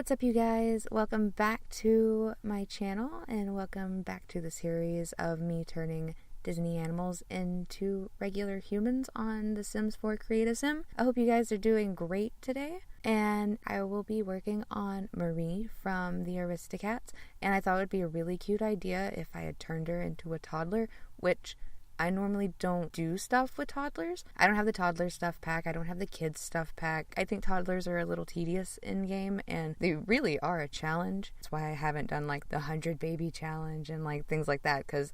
What's up, you guys? Welcome back to my channel and welcome back to the series of me turning Disney animals into regular humans on The Sims 4 Create a Sim. I hope you guys are doing great today, and I will be working on Marie from the Aristocats, and I thought it would be a really cute idea if I had turned her into a toddler, which I normally don't do stuff with toddlers. I don't have the toddler stuff pack. I don't have the kids stuff pack. I think toddlers are a little tedious in game, and they really are a challenge. That's why I haven't done like the 100 baby challenge and like things like that, because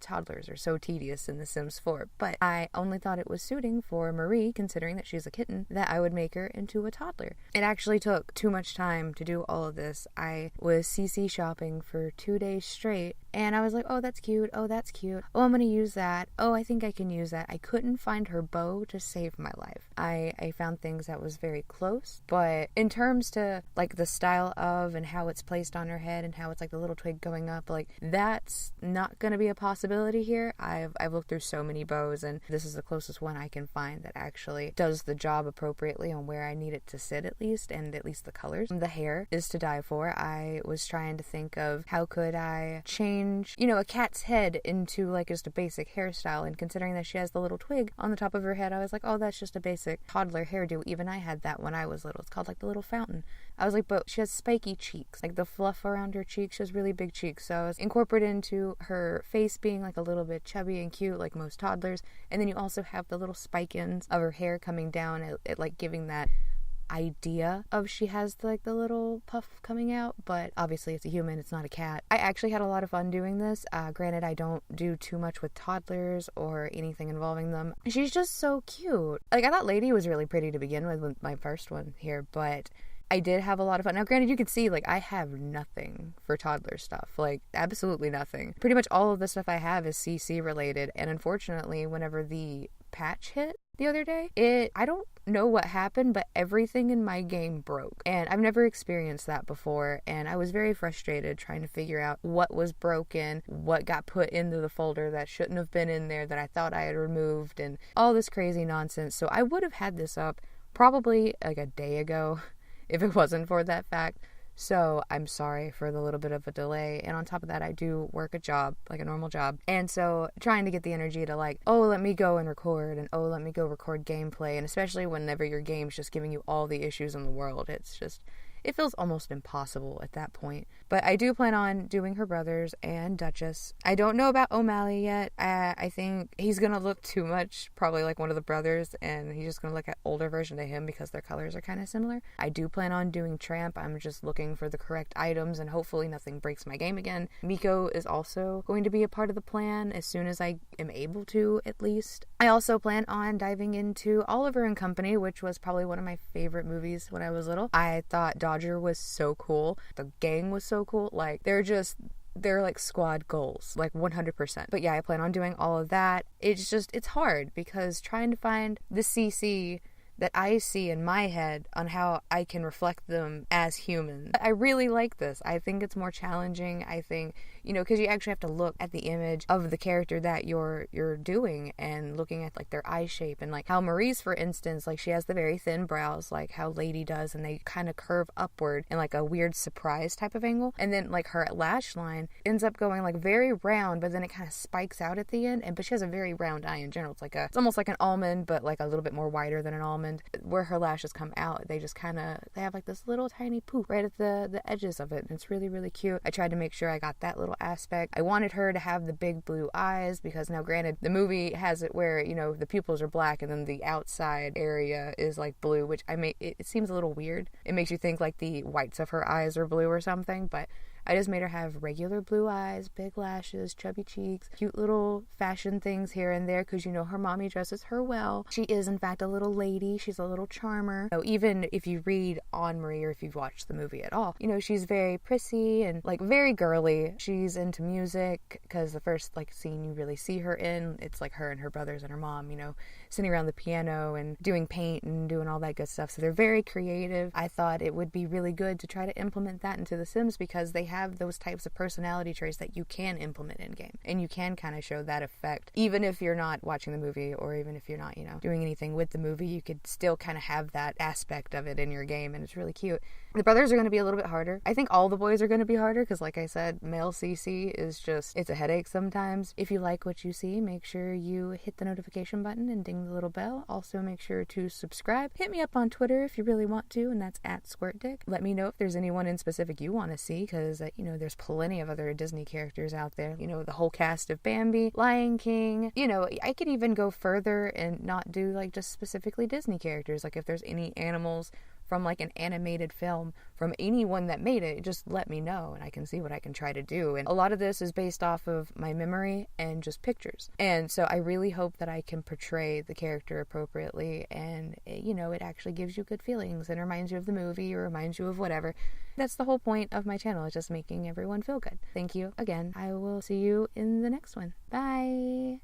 toddlers are so tedious in The Sims 4. But I only thought it was suiting for Marie, considering that she's a kitten, that I would make her into a toddler. It actually took too much time to do all of this. I was CC shopping for 2 days straight, and I was like, oh, that's cute. Oh, that's cute. Oh, I'm going to use that. Oh, I think I can use that. I couldn't find her bow to save my life. I found things that was very close, but in terms to like the style of and how it's placed on her head and how it's like the little twig going up, like that's not going to be a possibility here. I've looked through so many bows, and this is the closest one I can find that actually does the job appropriately on where I need it to sit, at least, and at least the colors. The hair is to die for. I was trying to think of how could I change, a cat's head into like just a basic hairstyle, and considering that she has the little twig on the top of her head, I was like, oh, that's just a basic toddler hairdo. Even I had that when I was little. It's called like the little fountain. I was like, but she has spiky cheeks, like the fluff around her cheeks. She has really big cheeks, so I was incorporated into her face being like a little bit chubby and cute like most toddlers, and then you also have the little spike ends of her hair coming down, it like giving that idea of she has like the little puff coming out, but obviously it's a human, it's not a cat. I actually had a lot of fun doing this. Granted, I don't do too much with toddlers or anything involving them. She's just so cute. Like, I thought Lady was really pretty to begin with my first one here, but I did have a lot of fun. Now, granted, you can see, like, I have nothing for toddler stuff. Like, absolutely nothing. Pretty much all of the stuff I have is CC related, and unfortunately, whenever the patch hit the other day, I don't know what happened, but everything in my game broke, and I've never experienced that before, and I was very frustrated trying to figure out what was broken, what got put into the folder that shouldn't have been in there that I thought I had removed, and all this crazy nonsense. So I would have had this up probably like a day ago if it wasn't for that fact. So I'm sorry for the little bit of a delay. And on top of that, I do work a job, like a normal job. And so trying to get the energy to like, oh, let me go and record, and oh, let me go record gameplay. And especially whenever your game's just giving you all the issues in the world, it feels almost impossible at that point. But I do plan on doing her brothers and Duchess. I don't know about O'Malley yet. I think he's going to look too much probably like one of the brothers, and he's just going to look at older version of him because their colors are kind of similar. I do plan on doing Tramp. I'm just looking for the correct items, and hopefully nothing breaks my game again. Miko is also going to be a part of the plan as soon as I am able to, at least. I also plan on diving into Oliver and Company, which was probably one of my favorite movies when I was little. I thought Dodger was so cool. The gang was so cool. Like, they're like squad goals, like 100%. But yeah, I plan on doing all of that. It's hard because trying to find the CC that I see in my head on how I can reflect them as humans. I really like this. I think it's more challenging. I think, because you actually have to look at the image of the character that you're doing, and looking at like their eye shape, and like how Marie's, for instance, like she has the very thin brows like how Lady does, and they kind of curve upward in like a weird surprise type of angle, and then like her lash line ends up going like very round, but then it kind of spikes out at the end, but she has a very round eye in general. It's almost like an almond, but like a little bit more wider than an almond. Where her lashes come out, they have like this little tiny poof right at the edges of it, and it's really, really cute. I tried to make sure I got that little aspect. I wanted her to have the big blue eyes, because now granted the movie has it where the pupils are black and then the outside area is like blue, which it seems a little weird. It makes you think like the whites of her eyes are blue or something, but I just made her have regular blue eyes, big lashes, chubby cheeks, cute little fashion things here and there, because her mommy dresses her well. She is in fact a little lady. She's a little charmer. So even if you read on Marie, or if you've watched the movie at all, she's very prissy and like very girly. She's into music, because the first like scene you really see her in, it's like her and her brothers and her mom, sitting around the piano and doing paint and doing all that good stuff. So they're very creative. I thought it would be really good to try to implement that into The Sims, because they have those types of personality traits that you can implement in game, and you can kind of show that effect even if you're not watching the movie, or even if you're not doing anything with the movie. You could still kind of have that aspect of it in your game, and it's really cute. The brothers are going to be a little bit harder. I think all the boys are going to be harder because, like I said, male CC is just, it's a headache sometimes. If you like what you see, make sure you hit the notification button and ding the little bell. Also, make sure to subscribe. Hit me up on Twitter if you really want to, and that's @SquirtDick. Let me know if there's anyone in specific you want to see because, you know, there's plenty of other Disney characters out there. You know, the whole cast of Bambi, Lion King. You know, I could even go further and not do, like, just specifically Disney characters. Like, if there's any animals from like an animated film from anyone that made it, just let me know and I can see what I can try to do. And a lot of this is based off of my memory and just pictures. And so I really hope that I can portray the character appropriately and, you know, it actually gives you good feelings and reminds you of the movie or reminds you of whatever. That's the whole point of my channel, is just making everyone feel good. Thank you again. I will see you in the next one. Bye.